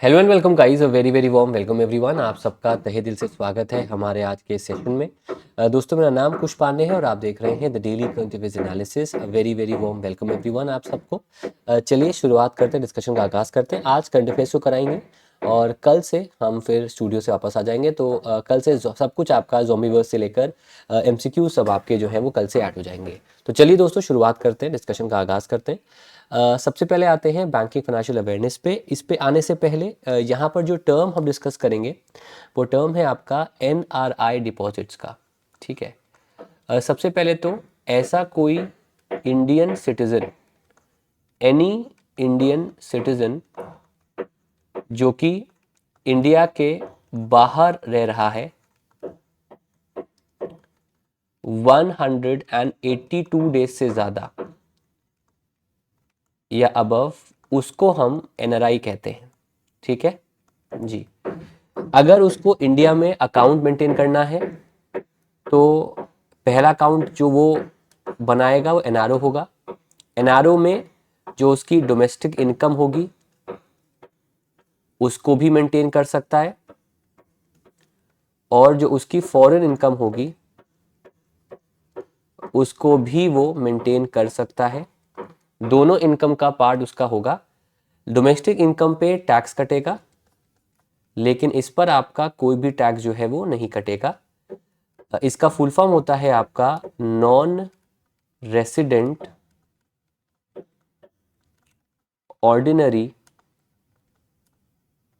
Hello and welcome guys, a very very warm welcome everyone. आप सबका तहे दिल से स्वागत है हमारे आज के सेशन में। दोस्तों, मेरा नाम कुश पांडे है और आप देख रहे हैं the daily current affairs analysis. A very very warm welcome everyone आप सबको। चलिए शुरुआत करते हैं, डिस्कशन का आगाज़ करते हैं। आज करंट अफेयर्स को कराएंगे और कल से हम फिर स्टूडियो से वापस आ जाएंगे। तो कल से सब कुछ आपका ज़ॉम्बीवर्स से लेकर एमसीक्यू सब आपके जो है वो कल से ऐड हो जाएंगे। तो चलिए दोस्तों, शुरुआत करते हैं, डिस्कशन का आगाज़ करते हैं। सबसे पहले आते हैं बैंकिंग फाइनेंशियल अवेयरनेस पे। इस पे आने से पहले यहाँ पर जो टर्म हम डिस्कस करेंगे वो टर्म है आपका एनआरआई डिपॉजिट्स का। ठीक है। सबसे पहले तो ऐसा कोई Indian citizen, any Indian citizen जो कि इंडिया के बाहर रह रहा है 182 डेज से ज़्यादा या अबव, उसको हम एनआरआई कहते हैं। ठीक है जी। अगर उसको इंडिया में अकाउंट मेंटेन करना है तो पहला अकाउंट जो वो बनाएगा वो एनआरओ होगा। एनआरओ में जो उसकी डोमेस्टिक इनकम होगी उसको भी मेंटेन कर सकता है, और जो उसकी फॉरेन इनकम होगी उसको भी वो मेंटेन कर सकता है। दोनों इनकम का पार्ट उसका होगा। डोमेस्टिक इनकम पे टैक्स कटेगा, लेकिन इस पर आपका कोई भी टैक्स जो है वो नहीं कटेगा। इसका फुल फॉर्म होता है आपका नॉन रेसिडेंट ऑर्डिनरी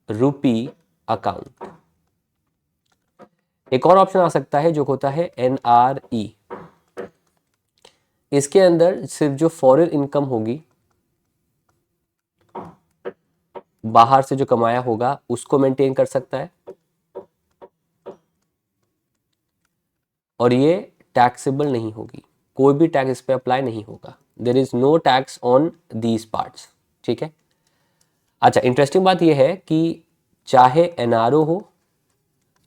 रूपी अकाउंट। एक और ऑप्शन आ सकता है जो होता है एनआरई। इसके अंदर सिर्फ जो फॉरेन इनकम होगी, बाहर से जो कमाया होगा, उसको मेंटेन कर सकता है, और ये टैक्सेबल नहीं होगी। कोई भी टैक्स इस पे अप्लाई नहीं होगा। There is no tax on these parts. ठीक है। अच्छा, इंटरेस्टिंग बात यह है कि चाहे एनआरओ हो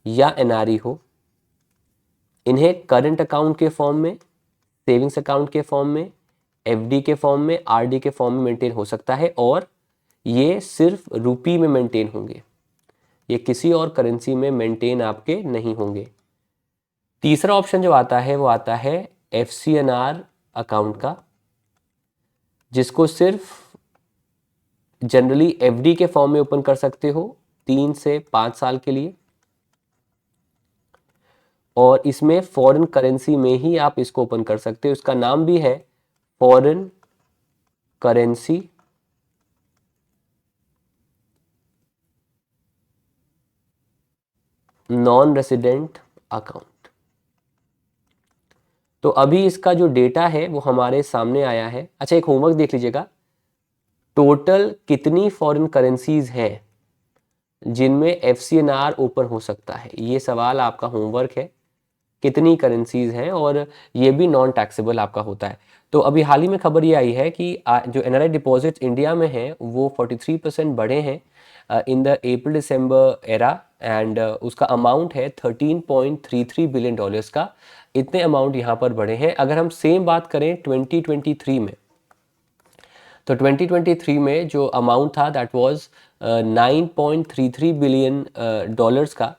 या एनआरई हो, इन्हें करंट अकाउंट के फॉर्म में, सेविंग्स अकाउंट के फॉर्म में, एफडी के फॉर्म में, आरडी के फॉर्म में मेंटेन हो सकता है, और ये सिर्फ रुपी में मेंटेन होंगे। ये किसी और करेंसी में मेंटेन आपके नहीं होंगे। तीसरा ऑप्शन जो आता है वो आता है एफसीएनआर अकाउंट का, जिसको सिर्फ जनरली एफडी के फॉर्म में ओपन कर सकते हो 3 से 5 साल के लिए, और इसमें फॉरेन करेंसी में ही आप इसको ओपन कर सकते हो। इसका नाम भी है foreign currency non resident account. तो अभी इसका जो डेटा है वो हमारे सामने आया है। अच्छा, एक होमवर्क देख लीजिएगा। टोटल कितनी फॉरेन करेंसीज है जिनमें एफसीएनआर ओपन हो सकता है? ये सवाल आपका होमवर्क है। कितनी करेंसीज हैं, और ये भी नॉन टैक्सेबल आपका होता है। तो अभी हाल ही में खबर ये आई है कि जो एनआरआई डिपॉजिट इंडिया में हैं वो 43% बढ़े हैं in the April December era, and उसका अमाउंट है $13.33 बिलियन का। इतने अमाउंट यहाँ पर बढ़े हैं। अगर हम सेम बात करें 2023 में, तो 2023 में जो अमाउंट था दैट वाज 9.33 बिलियन डॉलर्स का।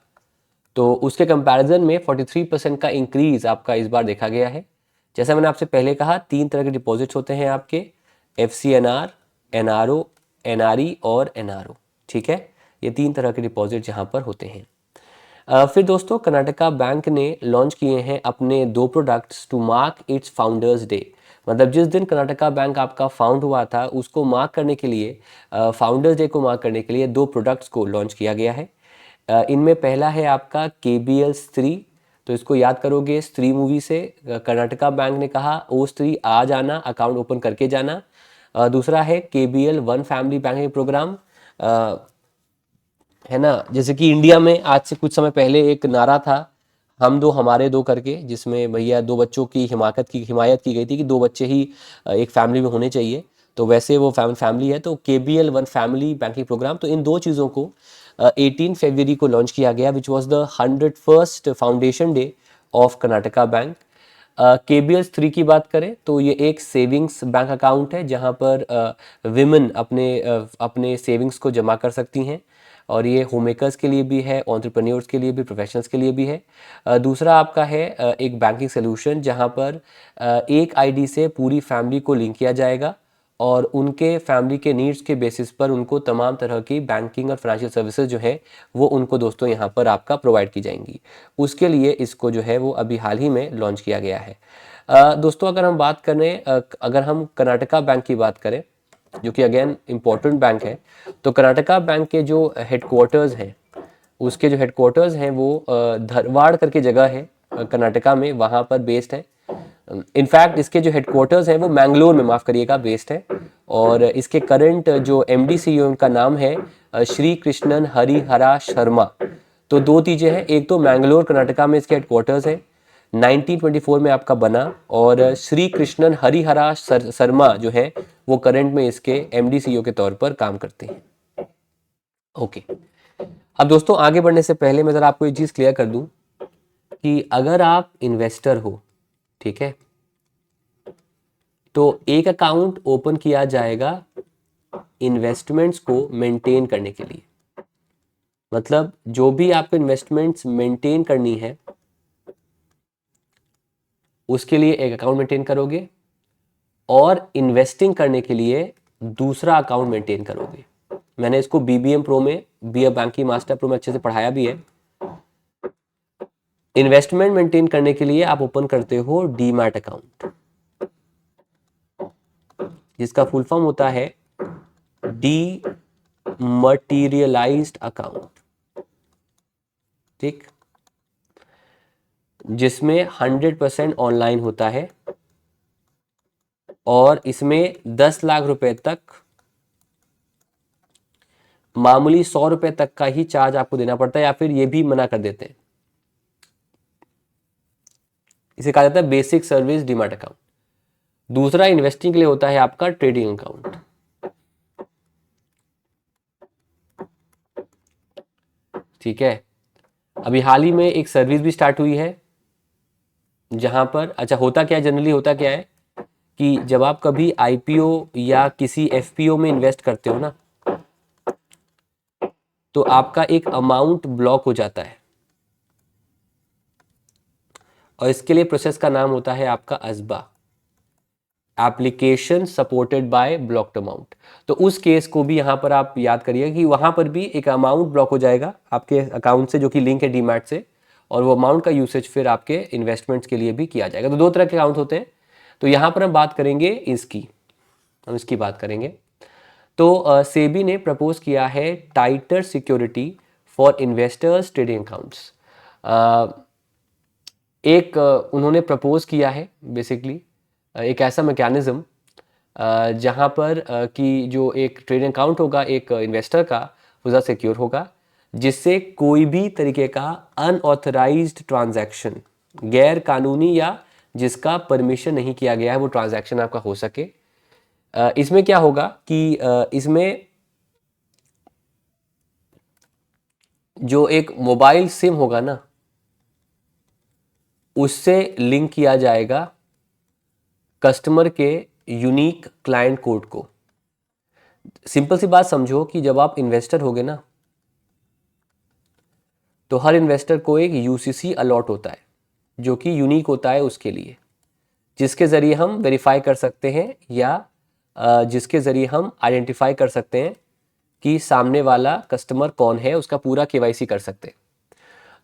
तो उसके कंपैरिजन में 43% का इंक्रीज आपका इस बार देखा गया है। जैसा मैंने आपसे पहले कहा, 3 तरह के डिपॉजिट्स होते हैं आपके, एफसीएनआर, एनआरओ, एनआरई और एनआरओ। ठीक है, ये 3 तरह के डिपॉजिट यहाँ पर होते हैं। फिर दोस्तों, कर्नाटका बैंक ने लॉन्च किए हैं अपने 2 products to mark its founders day. मतलब जिस दिन कर्नाटका बैंक आपका फाउंड हुआ था उसको मार्क करने के लिए, फाउंडर्स डे को मार्क करने के लिए 2 प्रोडक्ट्स को लॉन्च किया गया है। इनमें पहला है आपका केबीएल स्त्री। तो इसको याद करोगे स्त्री मूवी से। कर्नाटका बैंक ने कहा ओ स्त्री आ जाना, अकाउंट ओपन करके जाना। दूसरा है KBL one family banking program, है ना। जैसे कि इंडिया में आज से कुछ समय पहले एक नारा था, हम दो हमारे दो करके, जिसमें भैया 2 बच्चों की हिमायत की गई थी कि 2 बच्चे ही एक फैमिली में होने चाहिए। तो वैसे वो फैमिली है। तो KBL one family banking program, तो इन 2 चीज़ों को 18 फरवरी को लॉन्च किया गया, which was the 101st foundation day of Karnataka bank. KBS 3 की बात करें तो ये एक सेविंग्स बैंक अकाउंट है जहां पर विमेन अपने सेविंग्स को जमा कर सकती हैं, और ये होम मेकर्स के लिए भी है, एंटरप्रेन्योर्स के लिए भी, प्रोफेशनल्स के लिए भी है। दूसरा आपका है एक बैंकिंग सोल्यूशन जहां पर एक आईडी से पूरी फैमिली को लिंक किया जाएगा और उनके फैमिली के नीड्स के बेसिस पर उनको तमाम तरह की बैंकिंग और फाइनेंशियल सर्विसेज जो है वो उनको दोस्तों यहाँ पर आपका प्रोवाइड की जाएंगी। उसके लिए इसको जो है वो अभी हाल ही में लॉन्च किया गया है। दोस्तों अगर हम बात करें, अगर हम कर्नाटका बैंक की बात करें जो कि अगेन इम्पोर्टेंट बैंक है, तो कर्नाटका बैंक के जो हेडक्वार्टर्स हैं, उसके जो हेडक्वार्टर्स हैं वो धारवाड़ करके जगह है कर्नाटका में, वहाँ पर बेस्ड है। इनफैक्ट इसके जो हेडक्वार्टर्स हैं वो मैंगलोर में, माफ़ करिएगा, बेस्ड है। और इसके करंट जो MD CEO का नाम है श्री कृष्णन हरिहरा शर्मा। तो दो चीज़ें हैं, एक तो मैंगलोर कर्नाटका में इसके हेडक्वार्टर्स है, 1924 में आपका बना, और श्री कृष्णन हरिहरा शर्मा जो है वो करंट में इसके MD CEO के तौर पर काम करते हैं। ओके, अब दोस्तों आगे बढ़ने से पहले मैं ज़रा आपको एक चीज़ क्लियर कर दूं कि अगर आप इन्वेस्टर हो, ठीक है, तो एक अकाउंट ओपन किया जाएगा इन्वेस्टमेंट्स को मेंटेन करने के लिए। मतलब जो भी आपको इन्वेस्टमेंट्स मेंटेन करनी है उसके लिए एक अकाउंट मेंटेन करोगे, और इन्वेस्टिंग करने के लिए दूसरा अकाउंट मेंटेन करोगे। मैंने इसको BBM प्रो में, be a banking master pro में अच्छे से पढ़ाया भी है। इन्वेस्टमेंट मेंटेन करने के लिए आप ओपन करते हो डीमैट अकाउंट, जिसका फुल फॉर्म होता है डीमटेरियलाइज्ड अकाउंट, ठीक, जिसमें 100% ऑनलाइन होता है, और इसमें 10 लाख रुपए तक, मामूली 100 रुपए तक का ही चार्ज आपको देना पड़ता है, या फिर ये भी मना कर देते हैं। इसे कहा जाता है बेसिक सर्विस डीमैट अकाउंट। दूसरा इन्वेस्टिंग के लिए होता है आपका ट्रेडिंग अकाउंट। ठीक है, अभी हाल ही में एक सर्विस भी स्टार्ट हुई है जहां पर, अच्छा होता क्या है, जनरली होता क्या है कि जब आप कभी IPO या किसी FPO में इन्वेस्ट करते हो ना, तो आपका एक अमाउंट ब्लॉक हो जाता है, और इसके लिए प्रोसेस का नाम होता है आपका ASBA, application supported by blocked amount. तो उस केस को भी यहाँ पर आप याद करिए कि वहाँ पर भी एक अमाउंट ब्लॉक हो जाएगा आपके अकाउंट से जो कि लिंक है डीमैट से, और वो अमाउंट का यूसेज फिर आपके इन्वेस्टमेंट्स के लिए भी किया जाएगा। तो दो तरह के अकाउंट होते हैं। तो यहाँ पर हम बात करेंगे हम इसकी बात करेंगे। तो सेबी ने प्रपोज किया है tighter security for investors trading accounts. उन्होंने प्रपोज किया है बेसिकली एक ऐसा मैकेनिज्म जहां पर कि जो एक ट्रेडिंग अकाउंट होगा एक इन्वेस्टर का, वो ज़्यादा सिक्योर होगा, जिससे कोई भी तरीके का अनऑथराइज्ड ट्रांजैक्शन, गैर कानूनी या जिसका परमिशन नहीं किया गया है, वो ट्रांजैक्शन आपका हो सके। इसमें क्या होगा कि इसमें जो एक मोबाइल सिम होगा ना, उससे लिंक किया जाएगा कस्टमर के यूनिक क्लाइंट कोड को। सिंपल सी बात समझो कि जब आप इन्वेस्टर होगे ना, तो हर इन्वेस्टर को एक UCC अलॉट होता है जो कि यूनिक होता है उसके लिए, जिसके ज़रिए हम वेरीफाई कर सकते हैं या जिसके ज़रिए हम आइडेंटिफाई कर सकते हैं कि सामने वाला कस्टमर कौन है, उसका पूरा KYC कर सकते हैं।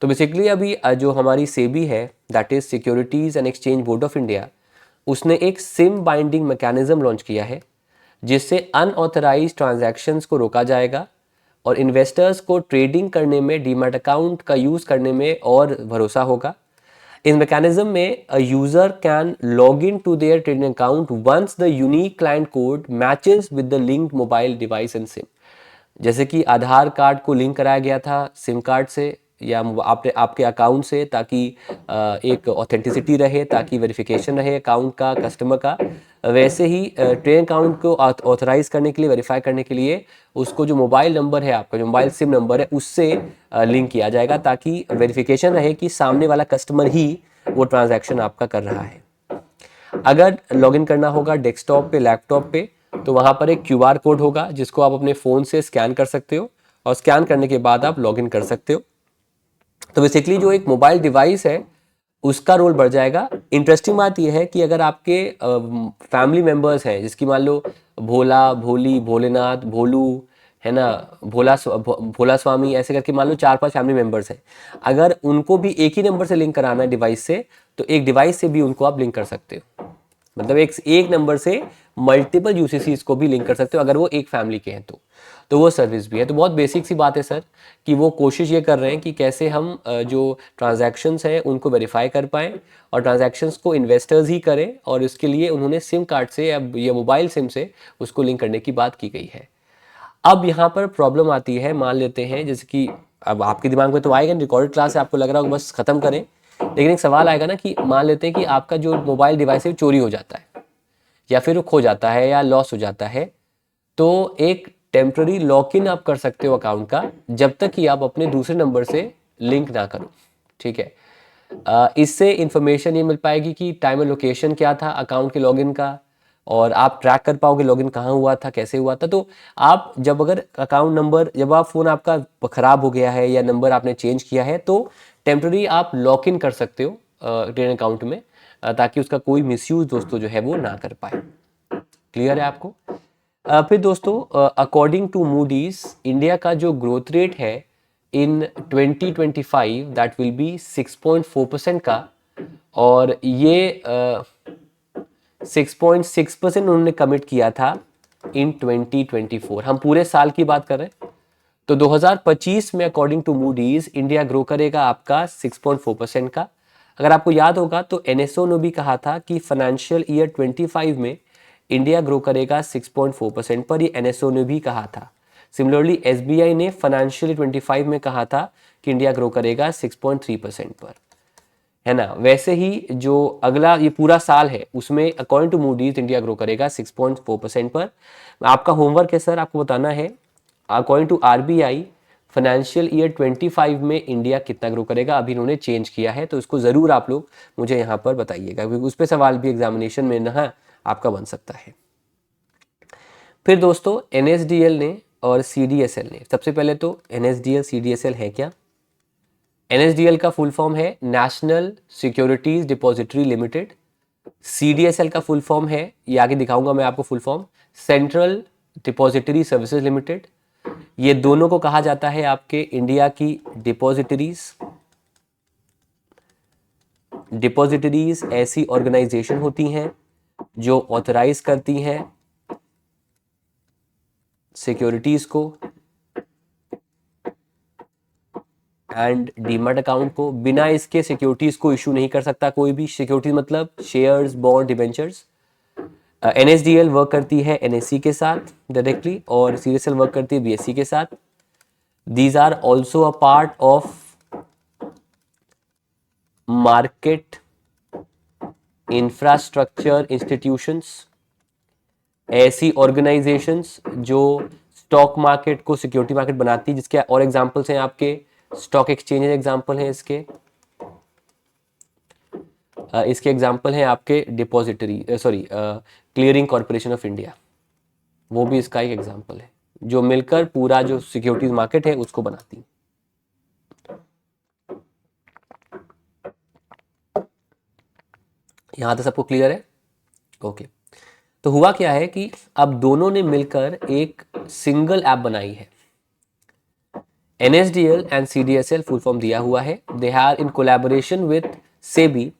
तो बेसिकली अभी जो हमारी सेबी है, that is securities and exchange board of India, उसने एक सिम बाइंडिंग मैकेनिज्म लॉन्च किया है जिससे अनऑथराइज्ड ट्रांजैक्शंस को रोका जाएगा और इन्वेस्टर्स को ट्रेडिंग करने में, डीमैट अकाउंट का यूज़ करने में और भरोसा होगा। इस मैकेनिज्म में a user can log in to their trading account once the unique client code matches with the linked mobile device and SIM. जैसे कि आधार कार्ड को लिंक कराया गया था सिम कार्ड से या आपके अकाउंट से, ताकि एक ऑथेंटिसिटी रहे, ताकि वेरिफिकेशन रहे अकाउंट का, कस्टमर का, वैसे ही ट्रेडिंग अकाउंट को ऑथराइज करने के लिए, वेरीफाई करने के लिए उसको जो मोबाइल नंबर है आपका, जो मोबाइल सिम नंबर है, उससे लिंक किया जाएगा, ताकि वेरिफिकेशन रहे कि सामने वाला कस्टमर ही वो ट्रांजैक्शन आपका कर रहा है। अगर लॉगिन करना होगा डेस्कटॉप पे, लैपटॉप पे, तो वहाँ पर एक QR कोड होगा जिसको आप अपने फ़ोन से स्कैन कर सकते हो और स्कैन करने के बाद आप लॉगिन कर सकते हो। तो बेसिकली जो एक मोबाइल डिवाइस है उसका रोल बढ़ जाएगा। इंटरेस्टिंग बात यह है कि अगर आपके फैमिली मेंबर्स हैं, जिसकी मान लो भोला, भोली, भोलेनाथ, भोलू, है ना, भोला स्वामी, ऐसे करके मान लो 4-5 फैमिली मेंबर्स हैं, अगर उनको भी एक ही नंबर से लिंक कराना है डिवाइस से, तो एक डिवाइस से भी उनको आप लिंक कर सकते हो। मतलब एक नंबर से मल्टीपल यूसीसीज को भी लिंक कर सकते हो अगर वो एक फैमिली के हैं तो वो सर्विस भी है। तो बहुत बेसिक सी बात है सर कि वो कोशिश ये कर रहे हैं कि कैसे हम जो ट्रांजैक्शंस हैं उनको वेरीफाई कर पाएँ और ट्रांजैक्शंस को इन्वेस्टर्स ही करें, और इसके लिए उन्होंने सिम कार्ड से या मोबाइल सिम से उसको लिंक करने की बात की गई है। अब यहाँ पर प्रॉब्लम आती है, मान लेते हैं जैसे कि अब आपके दिमाग में तो आएगा रिकॉर्डेड क्लास है, आपको लग रहा होगा बस खत्म करें, लेकिन एक सवाल आएगा ना कि मान लेते हैं कि आपका जो मोबाइल डिवाइस है चोरी हो जाता है या फिर वो खो जाता है या लॉस हो जाता है, तो एक टेम्पररी लॉक इन आप कर सकते हो अकाउंट का जब तक कि आप अपने दूसरे नंबर से लिंक ना करो। ठीक है, इससे इंफॉर्मेशन ये मिल पाएगी कि टाइम एंड लोकेशन क्या था अकाउंट के लॉगिन का, और आप ट्रैक कर पाओगे लॉगिन कहाँ हुआ था, कैसे हुआ था। तो आप जब अगर अकाउंट नंबर, जब आप फ़ोन आपका ख़राब हो गया है या नंबर आपने चेंज किया है, तो टेम्पररी आप लॉक इन कर सकते हो ट्रेडिंग अकाउंट में, ताकि उसका कोई मिसयूज़ दोस्तों जो है वो ना कर पाए। क्लियर है आपको? फिर दोस्तों अकॉर्डिंग टू मूडीज इंडिया का जो ग्रोथ रेट है इन 2025 दैट विल बी 6.4% का, और ये 6.6% उन्होंने कमिट किया था इन 2024। हम पूरे साल की बात कर रहे हैं, तो 2025 में according to Moody's India grow करेगा आपका 6.4% का। अगर आपको याद होगा तो एनएसओ ने भी कहा था कि फाइनेंशियल ईयर 25 में इंडिया ग्रो करेगा 6.4% पर, ये एनएसओ ने भी कहा था। सिमिलरली एसबीआई ने फाइनेंशियल 25 में कहा था कि इंडिया ग्रो करेगा 6.3% पर, है ना। वैसे ही जो अगला ये पूरा साल है उसमें according to Moody's India grow करेगा 6.4% पर। आपका होमवर्क है सर, आपको बताना है according to RBI financial year 25 में इंडिया कितना ग्रो करेगा। अभी इन्होंने चेंज किया है, तो इसको ज़रूर आप लोग मुझे यहाँ पर बताइएगा, क्योंकि उस पर सवाल भी एग्जामिनेशन में ना आपका बन सकता है। फिर दोस्तों एनएसडीएल ने और सीडीएसएल ने, सबसे पहले तो एनएसडीएल सीडीएसएल है क्या? एनएसडीएल का फुल फॉर्म है national securities depository limited. CDSL का फुल फॉर्म है, ये आगे दिखाऊंगा मैं आपको full form, central depository services limited. ये दोनों को कहा जाता है आपके इंडिया की डिपॉजिटरीज ऐसी ऑर्गेनाइजेशन होती हैं जो ऑथराइज करती हैं सिक्योरिटीज को एंड डीमैट अकाउंट को। बिना इसके सिक्योरिटीज को इशू नहीं कर सकता कोई भी। सिक्योरिटीज मतलब shares, bond, debentures. NSDL work करती है एनएससी के साथ डायरेक्टली, और सीडीएसएल वर्क करती है बीएससी के साथ। These are also a part of market infrastructure institutions, ऐसी ऑर्गेनाइजेशंस जो स्टॉक मार्केट को सिक्योरिटी मार्केट बनाती है, जिसके और एग्जांपल्स हैं आपके स्टॉक एक्सचेंज एग्जांपल हैं इसके। इसके एग्जांपल हैं आपके depository clearing corporation of India, वो भी इसका एक एग्जांपल है, जो मिलकर पूरा जो सिक्योरिटीज मार्केट है उसको बनाती है। यहां तक सबको क्लियर है? ओके। तो हुआ क्या है कि अब दोनों ने मिलकर एक सिंगल ऐप बनाई है। NSDL and CDSL full form दिया हुआ है। They have in collaboration with SEBI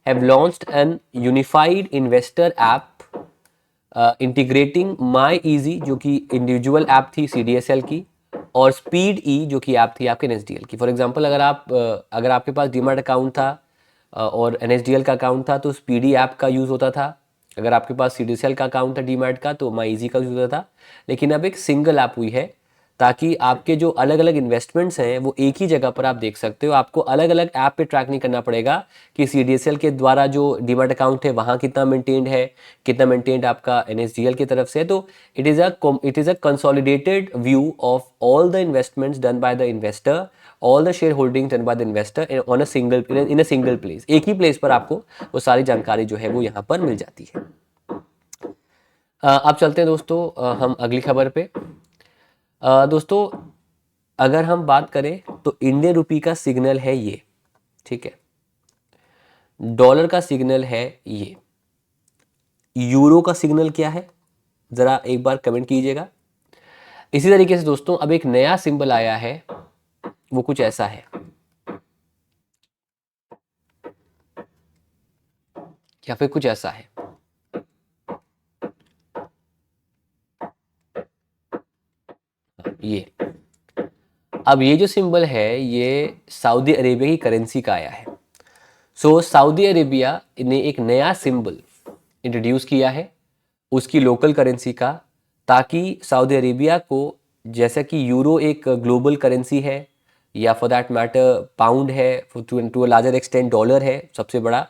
have launched N unified investor app integrating my easy, जो कि इंडिविजुअल ऐप थी CDSL की, और स्पीड ई जो कि ऐप थी आपके NSDL की। फॉर एग्जांपल अगर आपके पास डीमैट अकाउंट था और NSDL का अकाउंट था तो स्पीडी ऐप का यूज़ होता था। अगर आपके पास CDSL का अकाउंट था डीमैट का तो माई ईजी का यूज़ होता था। लेकिन अब एक सिंगल ऐप हुई है ताकि आपके जो अलग अलग इन्वेस्टमेंट्स हैं वो एक ही जगह पर आप देख सकते हो। आपको अलग अलग ऐप पे ट्रैक नहीं करना पड़ेगा कि CDSL के द्वारा जो डीमैट अकाउंट है वहाँ कितना मेंटेन्ड है, कितना मेंटेन्ड आपका NSDL की तरफ से है। तो it is a consolidated view of all the investments done by the investor, all the share holding done by the investor on a single in a single place. एक ही place पर आपको वो सारी जानकारी जो है वो यहाँ पर मिल जाती है। अब चलते हैं दोस्तों हम अगली खबर पे। दोस्तों अगर हम बात करें तो इंडियन रुपी का सिग्नल है ये, ठीक है, डॉलर का सिग्नल है ये, यूरो का सिग्नल क्या है जरा एक बार कमेंट कीजिएगा। इसी तरीके से दोस्तों अब एक नया सिंबल आया है, वो कुछ ऐसा है, या फिर कुछ ऐसा है। ये अब ये जो सिंबल है ये सऊदी अरेबिया की करेंसी का आया है। सो सऊदी अरेबिया ने एक नया सिंबल इंट्रोड्यूस किया है उसकी लोकल करेंसी का, ताकि सऊदी अरेबिया को, जैसा कि यूरो एक ग्लोबल करेंसी है या फॉर दैट मैटर पाउंड है, to a larger extent dollar है सबसे बड़ा,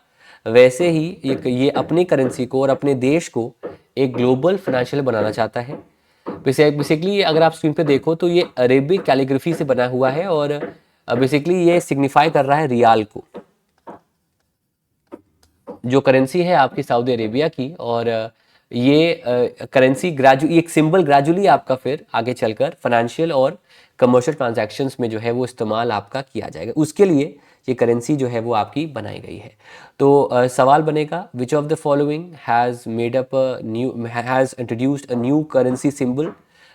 वैसे ही ये अपनी करेंसी को और अपने देश को एक ग्लोबल फाइनेंशियल बनाना चाहता है। बेसिकली अगर आप स्क्रीन पे देखो तो ये अरेबिक कैलीग्राफी से बना हुआ है और बेसिकली ये सिग्निफाई कर रहा है रियाल को, जो करेंसी है आपकी सऊदी अरेबिया की। और ये करेंसी एक सिंबल ग्रेजुअली आपका फिर आगे चलकर फाइनेंशियल और कमर्शियल ट्रांजैक्शंस में जो है वो इस्तेमाल आपका किया जाएगा, उसके लिए ये करेंसी जो है वो आपकी बनाई गई है। तो सवाल बनेगा which of the following has made up new has introduced a new currency symbol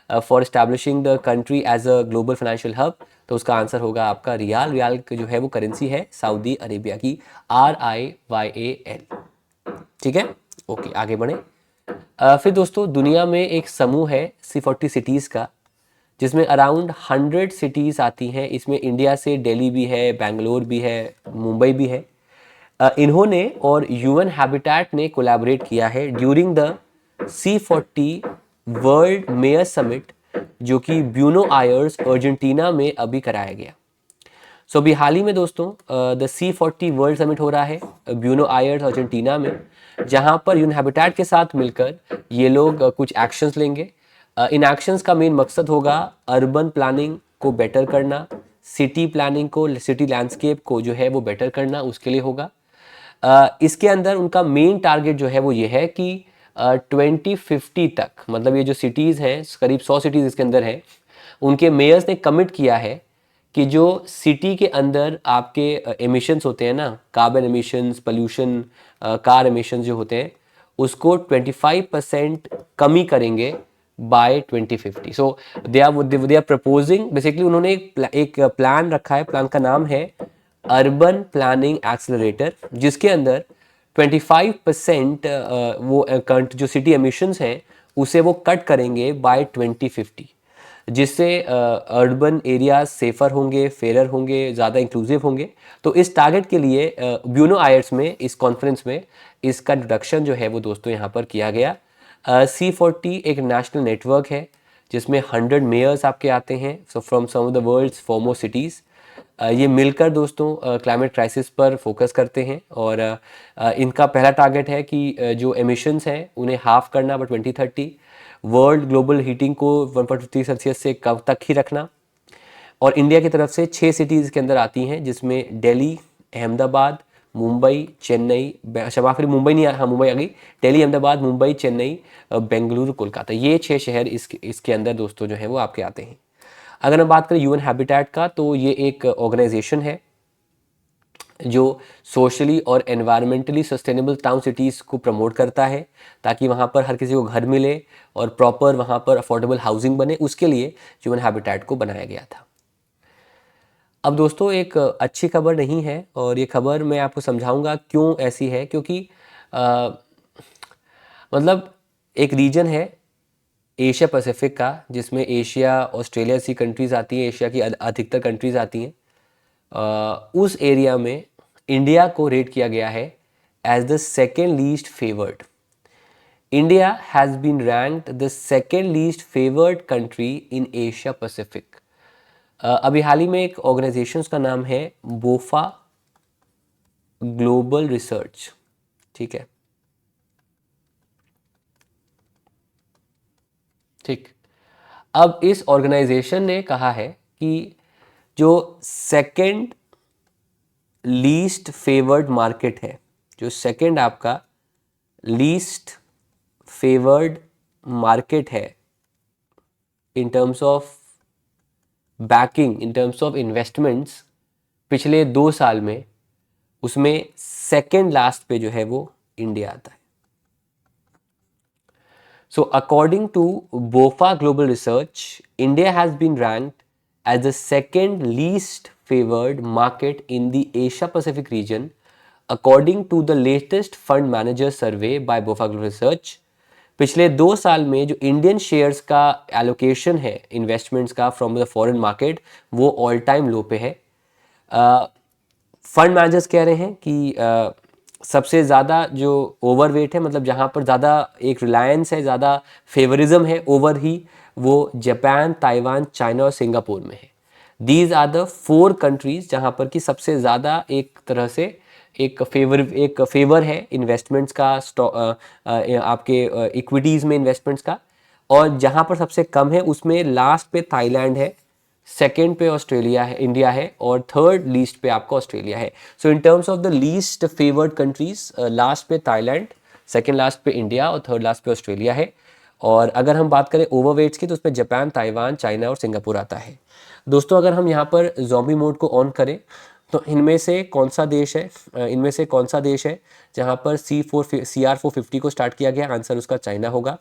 for establishing the country as a global financial hub. तो उसका आंसर होगा आपका रियाल। रियाल जो है वो करेंसी है सऊदी अरेबिया की, RIYAL, ठीक है। ओके आगे बढ़े। फिर दोस्तों दुनिया में एक समूह है C40 सिटीज़ का, जिसमें अराउंड 100 सिटीज़ आती हैं। इसमें इंडिया से दिल्ली भी है, बेंगलोर भी है, मुंबई भी है। इन्होंने और UN हैबिटेट ने कोलैबोरेट किया है during the C40 world mayor summit, जो कि ब्यूनो आयर्स अर्जेंटीना में अभी कराया गया। सो अभी हाल ही में दोस्तों द C40 वर्ल्ड समिट हो रहा है ब्यूनो आयर्स अर्जेंटीना में, जहां पर यून हैबिटेट के साथ मिलकर ये लोग कुछ एक्शंस लेंगे। इन एक्शंस का मेन मकसद होगा अर्बन प्लानिंग को बेटर करना, सिटी प्लानिंग को, सिटी लैंडस्केप को जो है वो बेटर करना, उसके लिए होगा। इसके अंदर उनका मेन टारगेट जो है वो ये है कि 2050 तक, मतलब ये जो सिटीज़ हैं करीब 100 सिटीज़ इसके अंदर हैं, उनके मेयर्स ने कमिट किया है कि जो सिटी के अंदर आपके एमिशंस होते हैं ना, carbon emissions, pollution, car emissions जो होते हैं, उसको 25% कमी करेंगे by 2050। So they are proposing, basically उन्होंने एक प्लान रखा है, प्लान का नाम है अर्बन प्लानिंग एक्सेलरेटर, जिसके अंदर 25% वो जो सिटी एमिशंस हैं उसे वो कट करेंगे बाय 2050, जिससे अर्बन एरियाज सेफर होंगे, फेयर होंगे, ज़्यादा इंक्लूसिव होंगे। तो इस टारगेट के लिए ब्यूनो आयर्स में इस कॉन्फ्रेंस में इसका इंट्रोडक्शन जो है वो दोस्तों यहाँ पर किया गया। C40 एक नेशनल नेटवर्क है जिसमें 100 मेयर्स आपके आते हैं, so from some of the world's foremost cities. ये मिलकर दोस्तों क्लाइमेट क्राइसिस पर फोकस करते हैं और इनका पहला टारगेट है कि जो एमिशंस हैं उन्हें हाफ करना बाय 2030, वर्ल्ड ग्लोबल हीटिंग को 1.3 सेल्सियस से कब तक ही रखना। और इंडिया की तरफ से 6 सिटीज़ के अंदर आती हैं, जिसमें दिल्ली, अहमदाबाद, मुंबई, चेन्नई, क्षमा करिए मुंबई नहीं, हाँ मुंबई आ गई, दिल्ली, अहमदाबाद, मुंबई, चेन्नई, बेंगलुरु, कोलकाता, ये 6 शहर इसके अंदर दोस्तों जो है वो आपके आते हैं। अगर हम बात करें UN हैबिटेट का, तो ये एक ऑर्गेनाइजेशन है जो सोशली और एनवायरमेंटली सस्टेनेबल टाउन सिटीज़ को प्रमोट करता है, ताकि वहाँ पर हर किसी को घर मिले और प्रॉपर वहाँ पर अफोर्डेबल हाउसिंग बने, उसके लिए UN हैबिटेट को बनाया गया था। अब दोस्तों एक अच्छी खबर नहीं है, और ये खबर मैं आपको समझाऊंगा क्यों ऐसी है, क्योंकि मतलब एक रीजन है एशिया पैसिफिक का, जिसमें एशिया, ऑस्ट्रेलिया सी कंट्रीज़ आती हैं, एशिया की अधिकतर कंट्रीज़ आती हैं। उस एरिया में इंडिया को रेट किया गया है as the second least favoured. India has been ranked the second least favoured country in Asia Pacific. अभी हाल ही में एक ऑर्गेनाइजेशन का नाम है बोफा ग्लोबल रिसर्च, ठीक है, ठीक। अब इस ऑर्गेनाइजेशन ने कहा है कि जो सेकेंड लीस्ट फेवर्ड मार्केट है, जो सेकेंड आपका लीस्ट फेवर्ड मार्केट है इन terms of banking, in terms of investments पिछले 2 साल में, उसमें सेकेंड लास्ट पे जो है वो इंडिया आता है। So according to BofA Global Research, India has been ranked as the second least favored market in the Asia Pacific region according to the latest fund manager survey by BofA Global Research। पिछले 2 साल में जो Indian shares का allocation है investments का from the foreign market, वो all time लो पे है। फंड मैनेजर्स कह रहे हैं कि सबसे ज़्यादा जो ओवरवेट है, मतलब जहाँ पर ज़्यादा एक रिलायंस है, ज़्यादा फेवरिज्म है ओवर ही, वो जापान, ताइवान, चाइना और सिंगापुर में है। दीज आर द 4 कंट्रीज़ जहाँ पर कि सबसे ज़्यादा एक तरह से एक फेवर है इन्वेस्टमेंट्स का, आपके इक्विटीज़ में इन्वेस्टमेंट्स का। और जहाँ पर सबसे कम है उसमें लास्ट पे थाईलैंड है, सेकेंड पे ऑस्ट्रेलिया है, इंडिया है, और थर्ड लीस्ट पे आपका ऑस्ट्रेलिया है। So in terms of the least favoured countries, last पे थाईलैंड, सेकेंड लास्ट पे इंडिया और थर्ड लास्ट पे ऑस्ट्रेलिया है। और अगर हम बात करें ओवरवेट्स की तो उसमें जापान, ताइवान, चाइना और सिंगापुर आता है। दोस्तों अगर हम यहाँ पर ज़ॉम्बी मोड को ऑन करें तो इनमें से कौन सा देश है, इनमें से कौन सा देश है जहाँ पर CR450 को स्टार्ट किया गया? आंसर उसका चाइना होगा।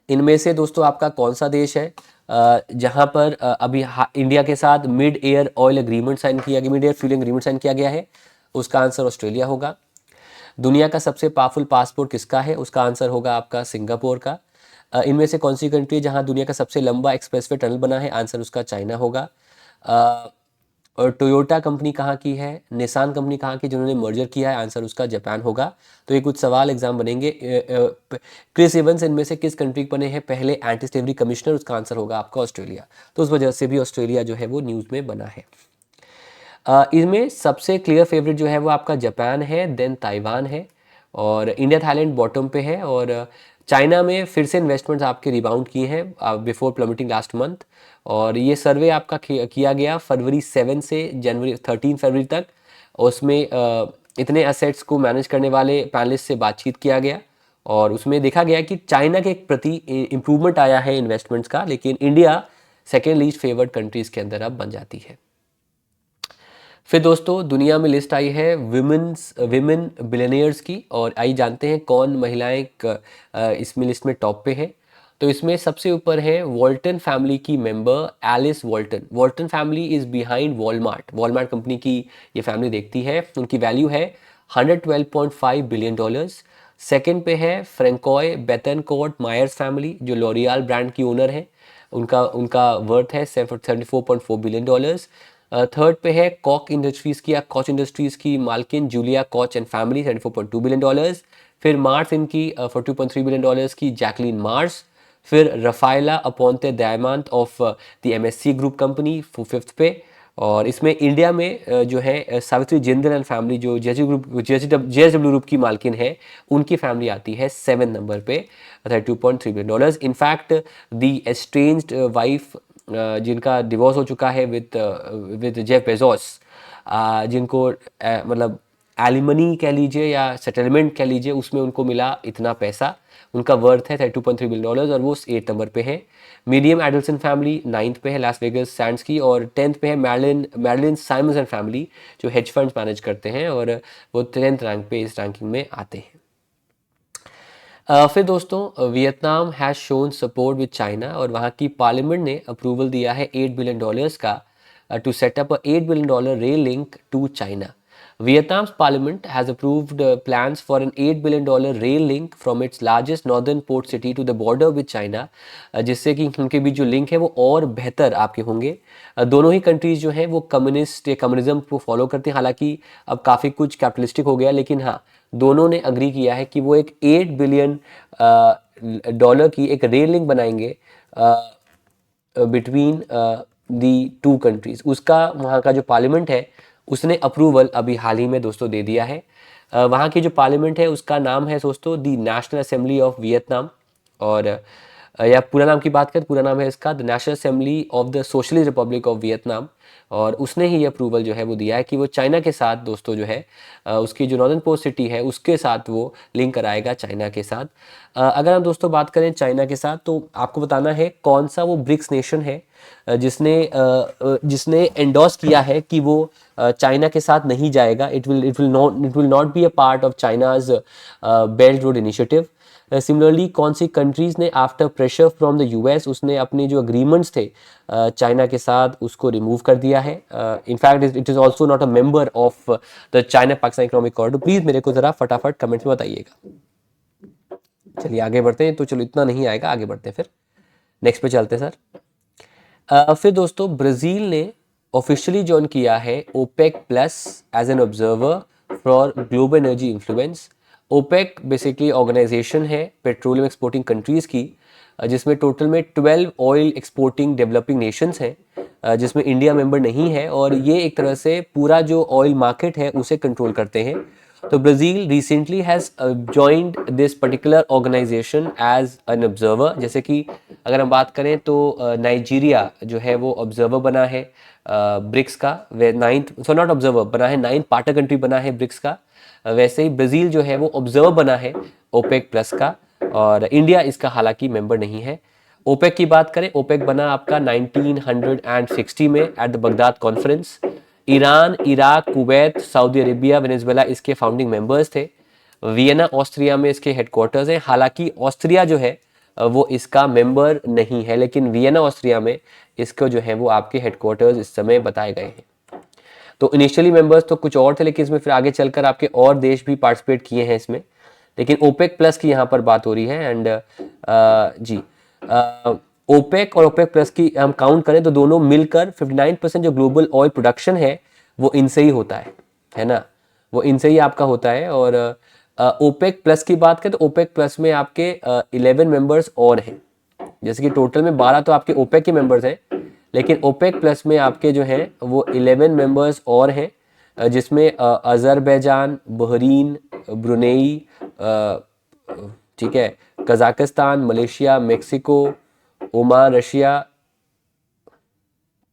इनमें से दोस्तों आपका कौन सा देश है जहां पर अभी इंडिया के साथ mid air oil agreement sign किया गया, mid air fuel agreement sign किया गया है? उसका आंसर ऑस्ट्रेलिया होगा। दुनिया का सबसे पावरफुल पासपोर्ट किसका है? उसका आंसर होगा आपका सिंगापुर का। इनमें से कौन सी कंट्री है जहां दुनिया का सबसे लंबा एक्सप्रेसवे टनल बना है? आंसर उसका चाइना होगा। और टोयोटा कंपनी कहाँ की है? निसान कंपनी कहाँ की जिन्होंने मर्जर किया है? आंसर उसका जापान होगा। तो ये कुछ सवाल एग्जाम बनेंगे। क्रिस इवंस इनमें से किस कंट्री बने हैं पहले एंटी स्लेवरी कमिश्नर? उसका आंसर होगा आपका ऑस्ट्रेलिया। तो उस वजह से भी ऑस्ट्रेलिया जो है वो न्यूज़ में बना है। इसमें सबसे क्लियर फेवरेट जो है वो आपका जापान है, देन ताइवान है, और इंडिया थाईलैंड बॉटम पे है। और चाइना में फिर से इन्वेस्टमेंट्स आपके रिबाउंड किए हैं बिफोर प्लमेटिंग लास्ट मंथ। और ये सर्वे आपका किया गया फरवरी 7 से जनवरी 13 फरवरी तक। उसमें इतने असेट्स को मैनेज करने वाले पैनलिस्ट से बातचीत किया गया और उसमें देखा गया कि चाइना के प्रति इम्प्रूवमेंट आया है इन्वेस्टमेंट्स का, लेकिन India second least favoured countries के अंदर अब बन जाती है। फिर दोस्तों दुनिया में लिस्ट आई है विमेन बिलियनियर्स की, और आई जानते हैं कौन महिलाएं इसमें लिस्ट में टॉप पे है। तो इसमें सबसे ऊपर है वॉल्टन फैमिली की member Alice Walton. Walton family is behind Walmart company की ये फैमिली देखती है। उनकी वैल्यू है $112.5 बिलियन। सेकेंड पे है फ्रेंकॉय बेतनकोर्ट मायर्स फैमिली जो लॉरियल ब्रांड की ओनर है, उनका उनका वर्थ है $74.4 बिलियन। थर्ड पे है कॉच इंडस्ट्रीज़ की मालकिन Julia Koch and family, $74.2 billion. फिर मार्स इनकी $42.3 बिलियन की जैकलीन मार्स। फिर Rafaela Aponte Diamant of the MSC group company fifth पे। और इसमें इंडिया में जो है सावित्री जिंदल एंड फैमिली जो JSW ग्रुप की मालकिन है, उनकी फैमिली आती है 7 नंबर पे, $32.3 billion. In fact the estranged wife जिनका डिवोर्स हो चुका है विद जेफ बेजोस, जिनको मतलब एलिमनी कह लीजिए या सेटलमेंट कह लीजिए, उसमें उनको मिला इतना पैसा। उनका वर्थ है $32.3 बिलियन और वो 8 नंबर पे है। मीडियम एडल्सन फैमिली 9th पे है लास वेगस सैंड्स की, और 10th पे है मैरलिन साइमन्स एंड फैमिली जो हेज फंड्स मैनेज करते हैं, और वो 10th रैंक पे इस रैंकिंग में आते हैं। फिर दोस्तों Vietnam has shown support with China, और वहाँ की पार्लियामेंट ने अप्रूवल दिया है $8 बिलियन का to set up $8 billion rail link to China. Vietnam's parliament has approved plans for an $8 billion rail link from its largest northern port city to the border with China, जिससे कि उनके बीच जो link है वो और बेहतर आपके होंगे। दोनों ही कंट्रीज जो हैं वो कम्युनिज्म को फॉलो करते हैं, हालांकि अब काफ़ी कुछ कैपिटलिस्टिक हो गया, लेकिन हाँ दोनों ने अग्री किया है कि वो एक $8 बिलियन की एक रेल लिंक बनाएंगे बिटवीन दी टू कंट्रीज। उसका वहाँ का जो पार्लियामेंट है उसने अप्रूवल अभी हाल ही में दोस्तों दे दिया है। वहाँ की जो पार्लियामेंट है उसका नाम है दोस्तों दी नेशनल असेंबली ऑफ वियतनाम। और या पूरा नाम की बात करें, पूरा नाम है इसका the national assembly of the socialist Republic of Vietnam. और उसने ही ये अप्रूवल जो है वो दिया है कि वो चाइना के साथ दोस्तों जो है उसकी जो नॉर्दर्न पोस्ट सिटी है उसके साथ वो लिंक कराएगा चाइना के साथ। अगर हम दोस्तों बात करें चाइना के साथ, तो आपको बताना है कौन सा वो ब्रिक्स नेशन है जिसने एंडोर्स किया है कि वो चाइना के साथ नहीं जाएगा। It will not be a part of China's belt road initiative. Similarly कौन सी कंट्रीज ने after pressure from the US उसने अपने जो अग्रीमेंट्स थे चाइना के साथ उसको रिमूव कर दिया है। In fact it is also not a member of the China Pakistan economic corridor. Please मेरे को ज़रा फटाफट कमेंट्स में बताइएगा। चलिए आगे बढ़ते हैं। तो चलो इतना नहीं आएगा, आगे बढ़ते हैं, फिर नेक्स्ट पे चलते हैं सर। फिर दोस्तों ब्राज़ील ने ऑफिशियली ज्वाइन किया है OPEC plus as an observer for global energy influence. OPEC basically organisation है पेट्रोलियम एक्सपोर्टिंग कंट्रीज़ की, जिसमें टोटल में 12 ऑयल एक्सपोर्टिंग डेवलपिंग नेशंस हैं, जिसमें इंडिया मेंबर नहीं है। और ये एक तरह से पूरा जो ऑयल मार्केट है उसे कंट्रोल करते हैं। तो Brazil recently has joined this particular organisation as an observer. जैसे कि अगर हम बात करें तो नाइजीरिया जो है वो ऑब्जर्वर बना है ब्रिक्स का, वे नॉट ऑब्जर्वर बना है, 9th पार्टनर कंट्री बना है ब्रिक्स का। वैसे ही ब्राज़ील जो है वो ऑब्जर्वर बना है ओपेक प्लस का, और इंडिया इसका हालांकि मेंबर नहीं है। ओपेक की बात करें, ओपेक बना आपका 1960 में at the Baghdad conference. Iran, Iraq, Kuwait, Saudi Arabia, Venezuela इसके फाउंडिंग मेंबर्स थे। वियना ऑस्ट्रिया में इसके हेडक्वार्टर्स हैं। हालांकि ऑस्ट्रिया जो है वो इसका मेंबर नहीं है, लेकिन वियना ऑस्ट्रिया में इसको जो है वो आपके हेडक्वार्टर्स इस समय बताए गए हैं। तो इनिशियली मेंबर्स तो कुछ और थे, लेकिन इसमें फिर आगे चलकर आपके और देश भी पार्टिसिपेट किए हैं इसमें, लेकिन ओपेक प्लस की यहाँ पर बात हो रही है। एंड जी ओपेक और ओपेक प्लस की हम काउंट करें तो दोनों मिलकर 59% जो ग्लोबल ऑयल प्रोडक्शन है वो इनसे ही होता है ना, वो इनसे ही आपका होता है। और ओपेक प्लस की बात करें तो ओपेक प्लस में आपके 11 मेंबर्स और हैं। जैसे कि टोटल में 12 तो आपके ओपेक के मेंबर्स हैं, लेकिन ओपेक प्लस में आपके जो हैं वो 11 मेंबर्स और हैं, जिसमें अज़रबैजान, बहरीन, ब्रुनेई, ठीक है, Kazakhstan, Malaysia, Mexico, Oman, Russia,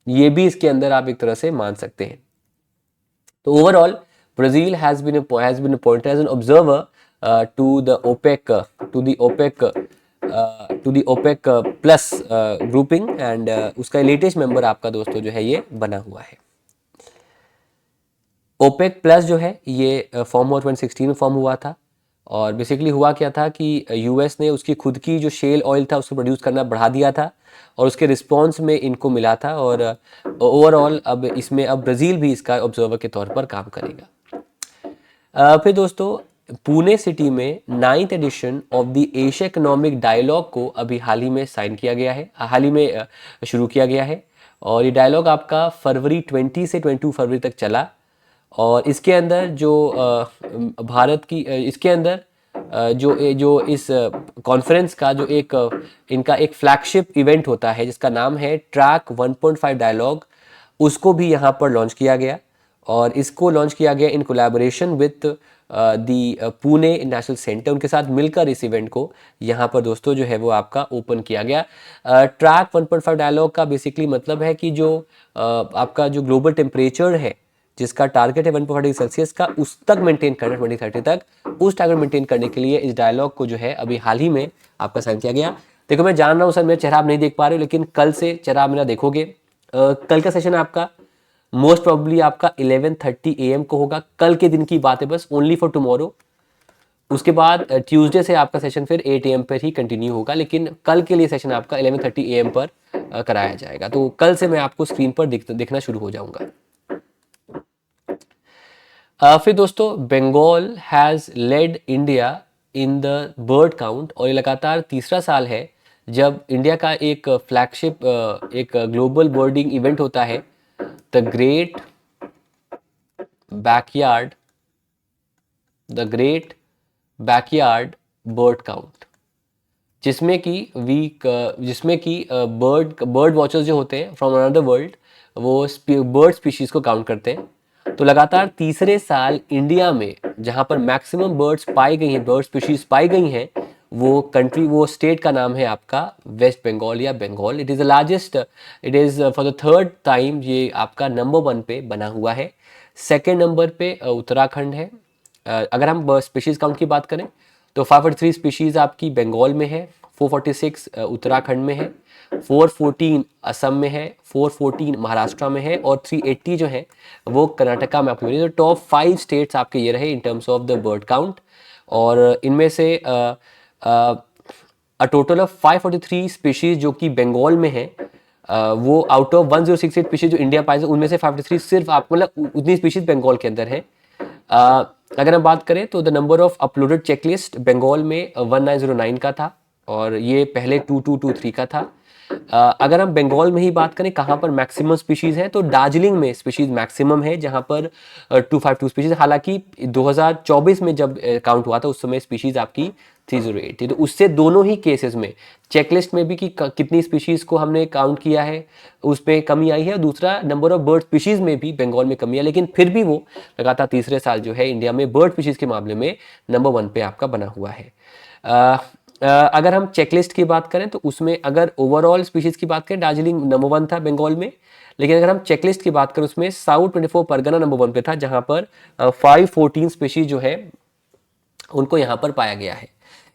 ये भी इसके अंदर आप एक तरह से मान सकते हैं। तो overall Brazil has been appointed as an observer to the OPEC plus grouping. And उसका लेटेस्ट मेंबर आपका दोस्तों जो है ये बना हुआ है। ओपेक प्लस जो है ये फॉर्म हुआ 2016 में फॉर्म हुआ था। और बेसिकली हुआ क्या था कि यूएस ने उसकी खुद की जो शेल ऑयल था उसको प्रोड्यूस करना बढ़ा दिया था, और उसके रिस्पॉन्स में इनको मिला था। और ओवरऑल अब इसमें अब ब्राज़ील भी इसका ऑब्जर्वर के तौर पर काम करेगा। फिर दोस्तों पुणे सिटी में 9th edition of the Asia economic dialogue को अभी हाल ही में साइन किया गया है, हाल ही में शुरू किया गया है। और ये डायलॉग आपका फरवरी 20 से 22 फरवरी तक चला। और इसके अंदर जो भारत की इसके अंदर जो इस कॉन्फ्रेंस का जो एक इनका एक फ्लैगशिप इवेंट होता है जिसका नाम है ट्रैक 1.5 डायलॉग, उसको भी यहाँ पर लॉन्च किया गया। और इसको लॉन्च किया गया in collaboration with the Pune national centre. उनके साथ मिलकर इस इवेंट को यहाँ पर दोस्तों जो है वो आपका ओपन किया गया। ट्रैक 1.5 डायलॉग का बेसिकली मतलब है कि जो आपका जो ग्लोबल टेम्परेचर है जिसका टारगेट है 1.5 डिग्री सेल्सियस का, उस तक मेंटेन करना 2030 तक, उस टारगेट मेंटेन करने के लिए इस डायलॉग को जो है अभी हाल ही में आपका साइन किया गया। देखो मैं जान रहा हूँ सर मेरा चेहरा आप नहीं देख पा रहे हो, लेकिन कल से चेहरा मेरा देखोगे। कल का सेशन आपका मोस्ट प्रॉब्ली आपका 11:30 AM को होगा। कल के दिन की बात है बस, ओनली फॉर टुमारो। उसके बाद ट्यूसडे से आपका सेशन फिर 8 AM पर ही कंटिन्यू होगा, लेकिन कल के लिए सेशन आपका 11:30 AM पर कराया जाएगा। तो कल से मैं आपको स्क्रीन पर दिखना शुरू हो जाऊंगा। फिर दोस्तों Bengal has led India in the bird count, और ये लगातार तीसरा साल है जब इंडिया का एक फ्लैगशिप एक ग्लोबल बर्डिंग इवेंट होता है, the great backyard the great backyard bird count, जिसमें कि बर्ड वॉचर्स जो होते हैं फ्रॉम अनदर वर्ल्ड वो बर्ड स्पीशीज को काउंट करते हैं। तो लगातार तीसरे साल इंडिया में जहां पर मैक्सिमम बर्ड्स पाई गई हैं, बर्ड स्पीशीज पाई गई हैं, वो स्टेट का नाम है आपका वेस्ट बंगाल या Bengal. It is the largest, it is for the third time ये आपका नंबर 1 पे बना हुआ है। सेकेंड नंबर पे उत्तराखंड है। अगर हम स्पीशीज काउंट की बात करें तो 543 स्पीशीज आपकी बंगाल में है, 446 उत्तराखंड में है, 414 असम में है, 414 महाराष्ट्र में है और 380 जो है वो कर्नाटका में आपको मिली। तो टॉप 5 स्टेट्स आपके ये रहे इन terms of the bird count. और इनमें से टोटल ऑफ 543 स्पीशीज जो कि बंगाल में है, वो आउट ऑफ 1068 स्पीशीज जो इंडिया पाए उनमें से 543 सिर्फ आपको मतलब उतनी स्पीशीज बंगाल के अंदर है। अगर हम बात करें तो the number of uploaded checklist Bengal में 1909 का था और ये पहले 2223 का था। अगर हम बंगाल में ही बात करें कहाँ पर मैक्सिमम स्पीशीज है तो दार्जिलिंग में स्पीशीज मैक्सिमम है जहाँ पर 252 स्पीशीज। हालांकि 2024 में जब काउंट हुआ था उस समय स्पीशीज आपकी 308 थी। तो उससे दोनों ही केसेस में चेकलिस्ट में भी कि कितनी स्पीशीज को हमने काउंट किया है उस पर कमी आई है, दूसरा नंबर ऑफ बर्ड स्पीशीज में भी बंगाल में कमी है, लेकिन फिर भी वो लगातार तीसरे साल जो है इंडिया में बर्ड स्पीशीज के मामले में नंबर 1 पे आपका बना हुआ है। अगर हम चेकलिस्ट की बात करें तो उसमें अगर ओवरऑल स्पीशीज की बात करें दार्जिलिंग नंबर 1 था बंगाल में, लेकिन अगर हम चेकलिस्ट की बात करें उसमें साउथ 24 परगना नंबर 1 पे था जहां पर 514 स्पीशीज जो है उनको यहाँ पर पाया गया है।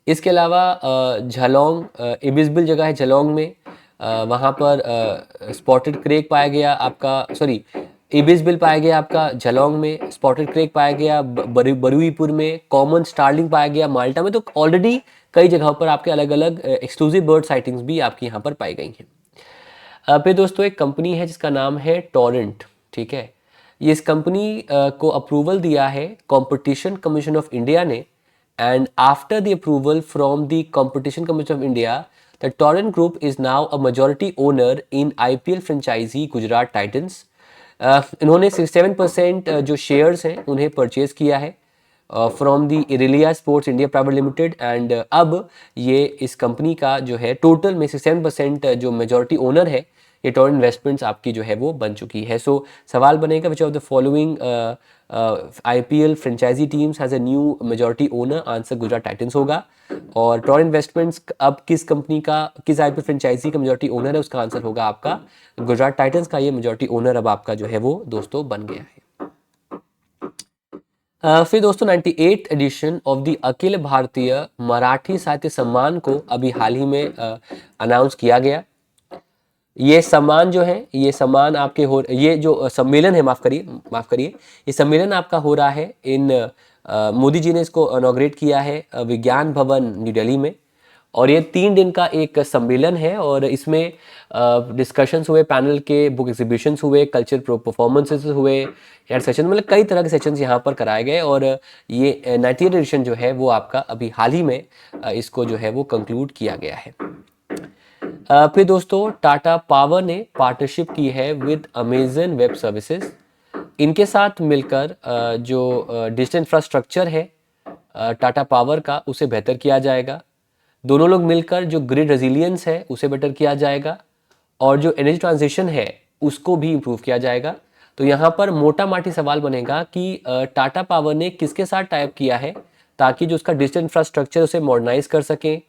इसके अलावा झलोंग इबिसबिल जगह है झलोंग में, वहाँ पर स्पॉटेड क्रेक पाया गया आपका, सॉरी इबिसबिल पाया गया आपका झलोंग में, स्पॉटेड क्रेक पाया गया बरुईपुर में, कॉमन स्टार्लिंग पाया गया माल्टा में। तो ऑलरेडी कई जगहों पर आपके अलग अलग एक्सक्लूसिव बर्ड साइटिंग्स भी आपकी यहाँ पर पाई गई हैं। फिर दोस्तों एक कंपनी है जिसका नाम है टोरेंट, ठीक है। ये इस कंपनी को अप्रूवल दिया है कंपटीशन कमीशन ऑफ इंडिया ने, and after the approval from the Competition Commission of India, the Torrent Group is now a majority owner in IPL franchisee Gujarat Titans. इन्होंने 67% जो शेयर्स हैं उन्हें परचेज किया है from the Irelia sports India private limited, and अब ये इस company का जो है टोटल में 67% जो मेजॉरिटी ओनर है ये टोरेंट इन्वेस्टमेंट्स आपकी जो है वो बन चुकी है। सो सवाल बनेगा which of the following IPL franchise teams has a new majority owner, answer Gujarat Titans होगा। और टोरेंट इन्वेस्टमेंट्स अब किस कंपनी का, किस IPL फ्रेंचाइजी का मेजॉरिटी ओनर है, उसका आंसर होगा आपका गुजरात टाइटंस का। ये मेजॉरिटी ओनर अब आपका जो है वो दोस्तों बन गया है। फिर दोस्तों 98th addition of the Akhil Bharatiya Marathi साहित्य सम्मान को अभी हाल ही में अनाउंस किया गया। ये सम्मान जो है, ये सम्मान आपके ये जो सम्मेलन है, माफ़ करिए ये सम्मेलन आपका हो रहा है इन मोदी जी ने इसको इनॉग्रेट किया है विज्ञान भवन न्यू दिल्ली में, और ये 3 दिन का एक सम्मेलन है और इसमें डिस्कशंस हुए, पैनल के बुक एग्जीबिशंस हुए, कल्चर परफॉर्मेंसेस हुए, यार सेशन, मतलब कई तरह के सेशंस यहाँ पर कराए गए और ये 98th एडिशन जो है वो आपका अभी हाल ही में इसको जो है वो कंक्लूड किया गया है। फिर दोस्तों टाटा पावर ने पार्टनरशिप की है विद अमेजन वेब सर्विसेज। इनके साथ मिलकर जो डिजिटल इंफ्रास्ट्रक्चर है टाटा पावर का उसे बेहतर किया जाएगा। दोनों लोग मिलकर जो ग्रिड रेजिलियंस है उसे बेटर किया जाएगा और जो एनर्जी ट्रांजिशन है उसको भी इम्प्रूव किया जाएगा। तो यहाँ पर मोटा माटी सवाल बनेगा कि टाटा पावर ने किसके साथ टाइप किया है ताकि जो उसका डिजिटल इंफ्रास्ट्रक्चर उसे मॉडर्नाइज कर सकें,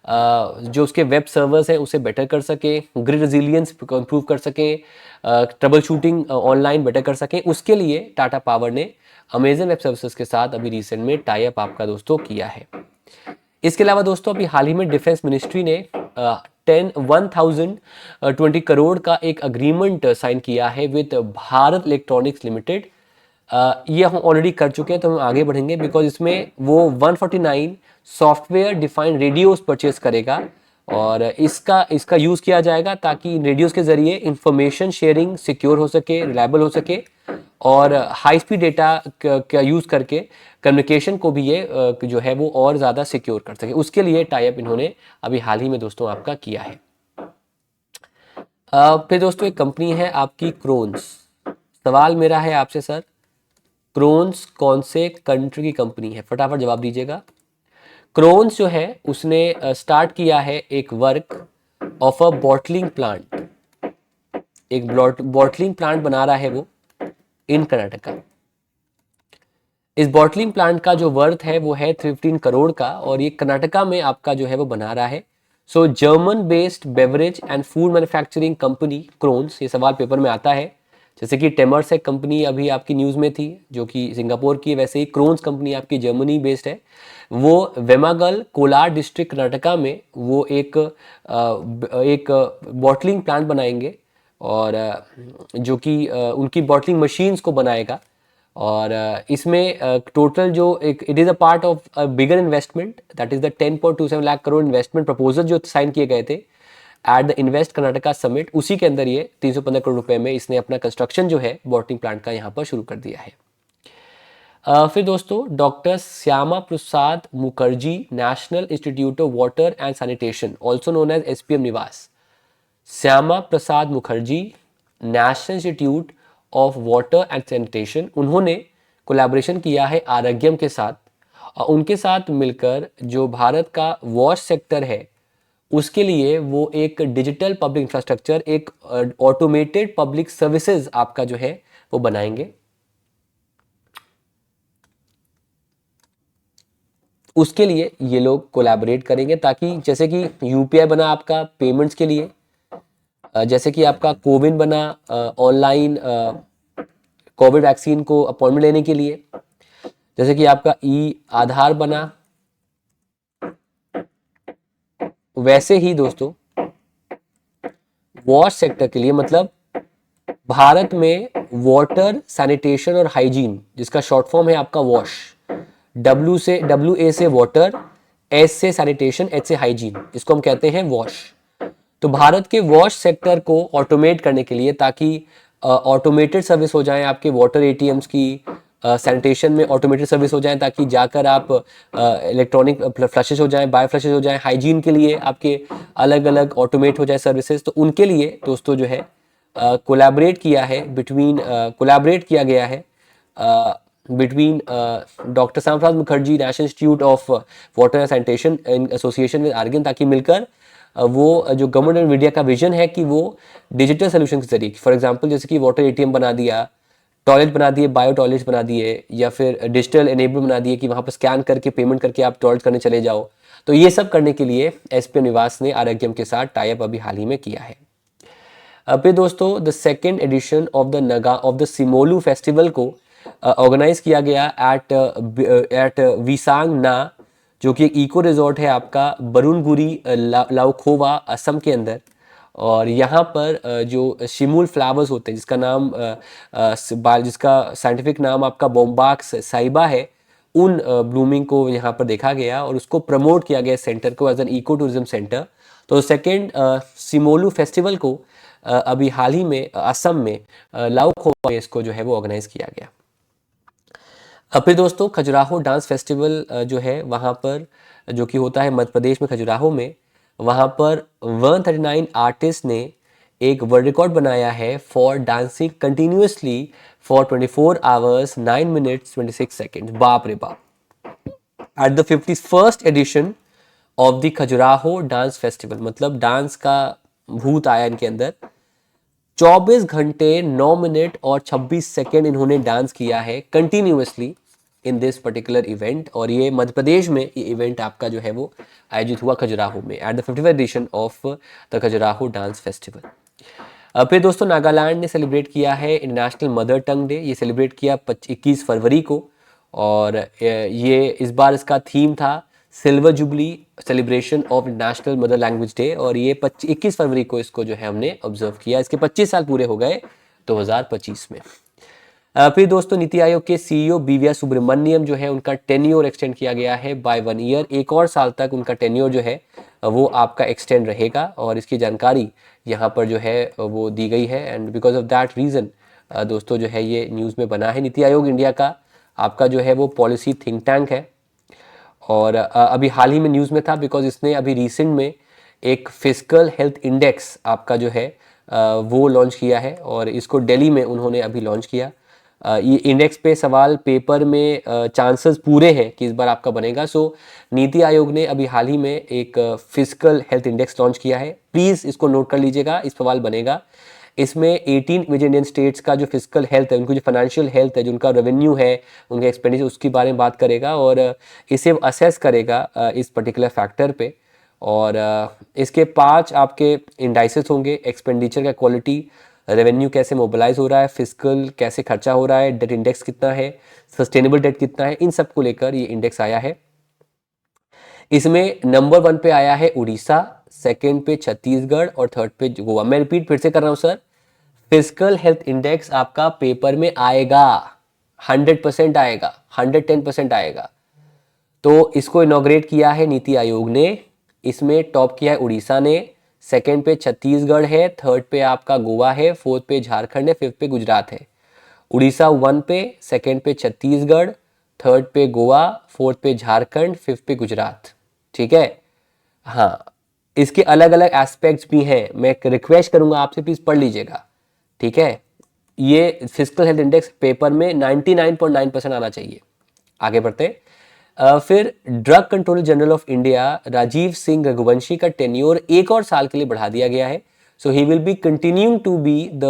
जो उसके वेब सर्वर्स हैं उसे बेटर कर सकें, ग्रिड रेजिलियंस इम्प्रूव कर सकें, ट्रबल शूटिंग ऑनलाइन बेटर कर सकें। उसके लिए टाटा पावर ने अमेजन वेब सर्विसेज के साथ अभी रिसेंट में टाई अप आपका दोस्तों किया है। इसके अलावा दोस्तों अभी हाल ही में डिफेंस मिनिस्ट्री ने 1020 करोड़ का एक अग्रीमेंट साइन किया है विद भारत इलेक्ट्रॉनिक्स लिमिटेड। ये हम ऑलरेडी कर चुके हैं तो हम आगे बढ़ेंगे बिकॉज इसमें वो 149 सॉफ्टवेयर डिफाइंड रेडियोस परचेस करेगा और इसका यूज़ किया जाएगा ताकि रेडियोस के ज़रिए इंफॉर्मेशन शेयरिंग सिक्योर हो सके, रिलायबल हो सके और हाई स्पीड डेटा का यूज़ करके कम्युनिकेशन को भी ये जो है वो और ज़्यादा सिक्योर कर सके। उसके लिए टाई अप इन्होंने अभी हाल ही में दोस्तों आपका किया है। फिर दोस्तों एक कंपनी है आपकी क्रोन्स। सवाल मेरा है आपसे सर क्रोन्स कौन से कंट्री की कंपनी है? फटाफट जवाब दीजिएगा। क्रोन्स जो है उसने स्टार्ट किया है एक work of a bottling plant, एक बॉटलिंग प्लांट बना रहा है वो इन कर्नाटका। इस बॉटलिंग प्लांट का जो वर्थ है वो है 15 करोड़ का, और ये कर्नाटका में आपका जो है वो बना रहा है। So German based beverage and food manufacturing company Krones, ये सवाल पेपर में आता है। जैसे कि टेमरसेक कंपनी अभी आपकी न्यूज़ में थी जो कि सिंगापुर की है, वैसे ही क्रोन्स कंपनी आपकी जर्मनी बेस्ड है। वो वेमागल कोलार डिस्ट्रिक्ट कर्नाटका में वो एक बॉटलिंग प्लांट बनाएंगे, और जो कि उनकी बॉटलिंग मशीन्स को बनाएगा। और इसमें टोटल जो एक it is a part of a bigger investment, that is the 10.27 lakh crore investment proposal जो साइन किए गए थे at the invest Karnataka summit, उसी के अंदर ये 315 करोड़ रुपए में इसने अपना कंस्ट्रक्शन जो है बॉटलिंग प्लांट का यहाँ पर शुरू कर दिया है। फिर दोस्तों, doctor Shyama Prasad Mukherjee national institute of water and sanitation also known as SPM Niwas, Shyama Prasad Mukherjee national institute of water and sanitation, उन्होंने कोलैबोरेशन किया है आरोग्यम के साथ, और उनके साथ मिलकर जो भारत का वॉश सेक्टर है उसके लिए वो एक डिजिटल पब्लिक इंफ्रास्ट्रक्चर, एक ऑटोमेटेड पब्लिक सर्विसेज आपका जो है वो बनाएंगे। उसके लिए ये लोग कोलैबोरेट करेंगे, ताकि जैसे कि UPI बना आपका पेमेंट्स के लिए, जैसे कि आपका कोविन बना ऑनलाइन कोविड वैक्सीन को अपॉइंटमेंट लेने के लिए, जैसे कि आपका आधार बना, वैसे ही दोस्तों वॉश सेक्टर के लिए, मतलब भारत में वाटर सैनिटेशन और हाइजीन, जिसका शॉर्ट फॉर्म है आपका वॉश, WA से वाटर, S से सैनिटेशन, H से हाइजीन, इसको हम कहते हैं वॉश। तो भारत के वॉश सेक्टर को ऑटोमेट करने के लिए, ताकि ऑटोमेटेड सर्विस हो जाए आपके वाटर ATMs की, सैनिटेशन में ऑटोमेटेड सर्विस हो जाए, ताकि जाकर आप इलेक्ट्रॉनिक फ्लशेज हो जाएं, बायो फ्लशेज हो जाएं, हाइजीन के लिए आपके अलग अलग ऑटोमेट हो जाए सर्विसेज। तो उनके लिए दोस्तों जो है कोलैबोरेट किया गया है between doctor Shyama Prasad Mukherjee national institute of water and sanitation in association with Arghyam, ताकि मिलकर वो जो गवर्नमेंट ऑफ इंडिया का विजन है कि वो डिजिटल सोल्यूशन के जरिए, फॉर एग्जांपल जैसे कि वाटर ATM बना दिया, टॉयलेट बना दिए, बायो टॉयलेट्स बना दिए, या फिर डिजिटल एनेबल बना दिए कि वहाँ पर स्कैन करके पेमेंट करके आप टॉयलेट करने चले जाओ। तो ये सब करने के लिए SPM निवास ने आरोग्यम के साथ टाइप अभी हाल ही में किया है। फिर दोस्तों, the second edition of the Simolu festival को ऑर्गेनाइज किया गया एट विसांग ना, जो कि एक इको रिजॉर्ट है आपका बरुनगुरी लाउखोवा असम के अंदर। और यहाँ पर जो शिमूल फ्लावर्स होते हैं, जिसका साइंटिफिक नाम आपका बोम्बाक्स साइबा है, उन ब्लूमिंग को यहाँ पर देखा गया और उसको प्रमोट किया गया सेंटर को as an eco tourism centre. तो सेकेंड सिमोलू फेस्टिवल को अभी हाल ही में असम में लाउखोवा में इसको जो है वो ऑर्गेनाइज किया गया। फिर दोस्तों, खजुराहो डांस फेस्टिवल जो है वहाँ पर, जो कि होता है मध्य प्रदेश में खजुराहो में, वहाँ पर 139 आर्टिस्ट ने एक वर्ल्ड रिकॉर्ड बनाया है for dancing continuously for 24 hours 9 minutes 26 seconds. बाप रे बाप। At the 51st edition of the Khajuraho dance festival, मतलब डांस का भूत आया इनके अंदर। 24 घंटे 9 मिनट और 26 सेकेंड इन्होंने डांस किया है continuously in this particular event, और ये मध्य प्रदेश में ये इवेंट आपका जो है वो आयोजित हुआ खजुराहो में at the 55th edition of the Khajuraho dance festival. फिर दोस्तों, नागालैंड ने सेलिब्रेट किया है इंटरनेशनल मदर टंग डे। ये सेलिब्रेट किया 21 फरवरी को, और ये इस बार इसका थीम था silver jubilee celebration of national mother language day, और ये 21 फरवरी को इसको जो है हमने ऑब्जर्व किया। इसके 25 साल पूरे हो गए 2025 में। फिर दोस्तों, नीति आयोग के CEO BVR सुब्रमण्यम जो है उनका टेन्योर एक्सटेंड किया गया है बाय 1 ईयर। एक और साल तक उनका टेन्योर जो है वो आपका एक्सटेंड रहेगा, और इसकी जानकारी यहाँ पर जो है वो दी गई है। And because of that reason दोस्तों जो है ये न्यूज़ में बना है। नीति आयोग इंडिया का आपका जो है वो पॉलिसी थिंक टैंक है, और अभी हाल ही में न्यूज़ में था बिकॉज इसने अभी रिसेंट में एक फिस्कल हेल्थ इंडेक्स आपका जो है वो लॉन्च किया है, और इसको दिल्ली में उन्होंने अभी लॉन्च किया। ये इंडेक्स पे सवाल पेपर में चांसेस पूरे हैं कि इस बार आपका बनेगा। सो नीति आयोग ने अभी हाल ही में एक फिजिकल हेल्थ इंडेक्स लॉन्च किया है, प्लीज़ इसको नोट कर लीजिएगा, इस सवाल बनेगा। इसमें 18 मेजर इंडियन स्टेट्स का जो फिजिकल हेल्थ है, उनको जो फाइनेंशियल हेल्थ है, जो उनका रेवेन्यू है, उनके एक्सपेंडिचर, उसके बारे में बात करेगा और इसे असेस करेगा इस पर्टिकुलर फैक्टर पे। और इसके 5 आपके इंडाइसेस होंगे, एक्सपेंडिचर का क्वालिटी, रेवेन्यू कैसे मोबिलाइज हो रहा है, फिजिकल कैसे खर्चा हो रहा है, डेट इंडेक्स कितना है, सस्टेनेबल डेट कितना है, इन सब को लेकर ये इंडेक्स आया है। इसमें नंबर 1 पे आया है उड़ीसा, सेकंड पे छत्तीसगढ़ और थर्ड पे गोवा। मैं रिपीट फिर से कर रहा हूं सर, फिजिकल हेल्थ इंडेक्स आपका पेपर में आएगा, 100% आएगा, 110% आएगा। तो इसको इनॉग्रेट किया है नीति आयोग ने। इसमें टॉप किया है उड़ीसा ने, सेकंड पे छत्तीसगढ़ है, थर्ड पे आपका गोवा है, फोर्थ पे झारखंड है, फिफ्थ पे गुजरात है। उड़ीसा 1 पे, सेकंड पे छत्तीसगढ़, थर्ड पे गोवा, फोर्थ पे झारखंड, फिफ्थ पे गुजरात। ठीक है, हाँ, इसके अलग अलग एस्पेक्ट्स भी हैं, मैं रिक्वेस्ट करूंगा आपसे प्लीज पढ़ लीजिएगा। ठीक है, ये फिजिकल हेल्थ इंडेक्स पेपर में 99.9% आना चाहिए। आगे बढ़ते हैं। फिर drug controller general of India Rajeev Singh Raghuvanshi का टेन्योर 1 और साल के लिए बढ़ा दिया गया है। So he will be continuing to be the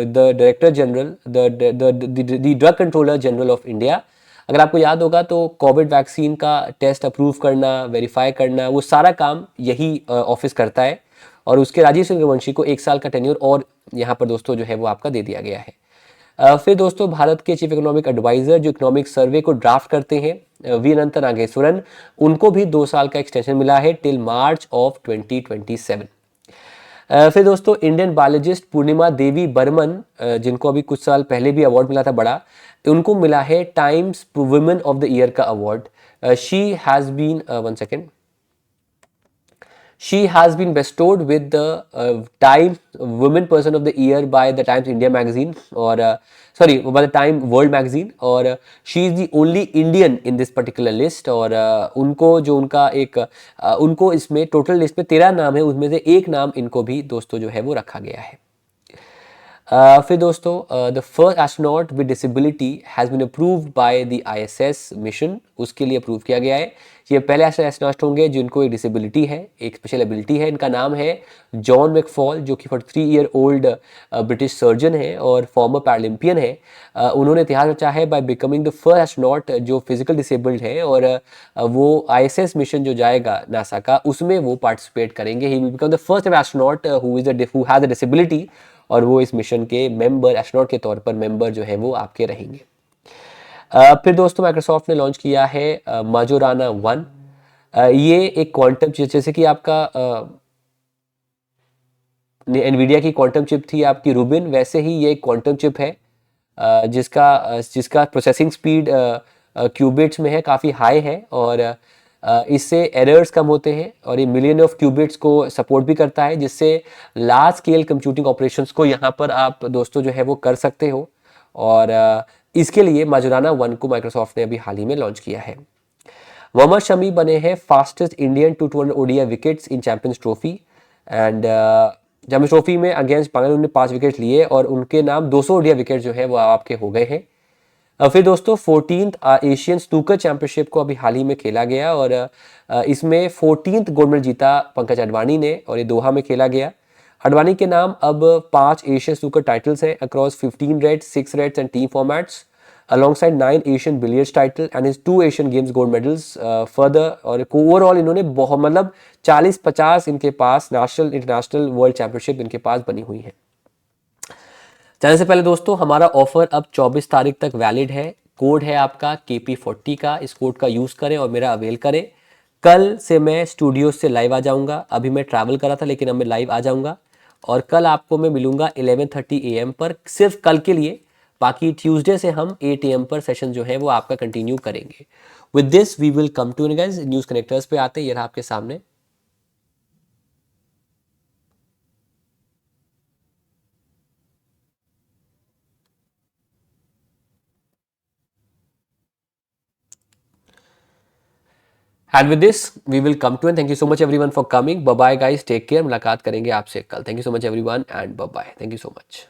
director general, the drug controller general of India. अगर आपको याद होगा तो कोविड वैक्सीन का टेस्ट अप्रूव करना, वेरीफाई करना, वो सारा काम यही ऑफिस करता है। और उसके राजीव सिंह रघुवंशी को 1 साल का टेन्योर और यहाँ पर दोस्तों जो है वो आपका दे दिया गया है। फिर दोस्तों भारत के चीफ इकोनॉमिक एडवाइजर जो इकोनॉमिक सर्वे को ड्राफ्ट करते हैं, वी अनंत नागेश्वरन, उनको भी 2 साल का एक्सटेंशन मिला है टिल मार्च ऑफ 2027। फिर दोस्तों इंडियन बायोलॉजिस्ट पूर्णिमा देवी बर्मन, जिनको अभी कुछ साल पहले भी अवार्ड मिला था बड़ा, उनको मिला है Times woman of the year का award. She has been one second, she has been bestowed with the Time Women Person of the Year by the Times India magazine, or sorry, by the Time World magazine, और she is the only Indian in this particular list। और उनको जो उनका एक उनको इसमें total list में 13 नाम है, उसमें से एक नाम इनको भी दोस्तों जो है वो रखा गया है। फिर दोस्तों the first astronaut with disability has been approved by the ISS mission, उसके लिए अप्रूव किया गया है। ये पहले ऐसे एस्ट्रोनॉट होंगे जिनको एक डिसेबिलिटी है, एक स्पेशल एबिलिटी है। इनका नाम है जॉन मैकफॉल, जो कि 43 ईयर ओल्ड ब्रिटिश सर्जन है और फॉर्मर पैरालंपियन है। उन्होंने इतिहास रचा है by becoming the first astronaut जो फिजिकल डिसेबल्ड है, और वो ISS मिशन जो जाएगा नासा का, उसमें वो पार्टिसिपेट करेंगे। He will become the first astronaut who has a disability, और वो इस मिशन के मेंबर, एस्ट्रोनॉट के तौर पर मेंबर जो है वो आपके रहेंगे। फिर दोस्तों माइक्रोसॉफ्ट ने लॉन्च किया है माजोराना 1। ये एक क्वांटम, जैसे कि आपका एनवीडिया की क्वांटम चिप थी आपकी रूबिन, वैसे ही ये एक क्वांटम चिप है जिसका प्रोसेसिंग स्पीड क्यूबिट्स में है, काफ़ी हाई है, और इससे एरर्स कम होते हैं, और ये मिलियन ऑफ क्यूबिट्स को सपोर्ट भी करता है, जिससे लार्ज स्केल कंप्यूटिंग ऑपरेशंस को यहाँ पर आप दोस्तों जो है वो कर सकते हो। और इसके लिए माजोराना 1 को माइक्रोसॉफ्ट ने अभी हाल ही में लॉन्च किया है। मोहम्मद शमी बने हैं fastest Indian to 200 ODI wickets in Champions Trophy. And Champions Trophy में अगेंस्ट बांग्लादेश उन्होंने 5 विकेट लिए, और उनके नाम 200 ODI विकेट जो है वो आपके हो गए हैं। फिर दोस्तों 14th एशियन स्नूकर चैंपियनशिप को अभी हाल ही में खेला गया, और इसमें 14th गोल्ड मेडल जीता पंकज अडवाणी ने, और ये दोहा में खेला गया। अडवाणी के नाम अब 5 एशियन स्नूकर टाइटल्स हैं across 15 reds, 6 reds and team formats, alongside 9 Asian billiards title and his 2 Asian games gold medals further. और ओवरऑल इन्होंने बहुत, मतलब 40-50 इनके पास नेशनल इंटरनेशनल वर्ल्ड चैंपियनशिप इनके पास बनी हुई है। जाने से पहले दोस्तों हमारा ऑफर अब 24 तारीख तक वैलिड है। कोड है आपका KP40 का, इस कोड का यूज़ करें और मेरा अवेल करें। कल से मैं स्टूडियो से लाइव आ जाऊंगा, अभी मैं ट्रैवल कर रहा था लेकिन अब मैं लाइव आ जाऊंगा, और कल आपको मैं मिलूंगा 11:30 AM पर, सिर्फ कल के लिए। बाकी ट्यूसडे से हम 8 AM पर सेशन जो है वो आपका कंटिन्यू करेंगे। With this we will come to guys news connectors पे आते हैं, ये रहा आपके सामने। And with this, we will come to an thank you so much everyone for coming. Bye bye guys, take care. मुलाकात करेंगे आपसे कल. Thank you so much everyone and bye bye. Thank you so much.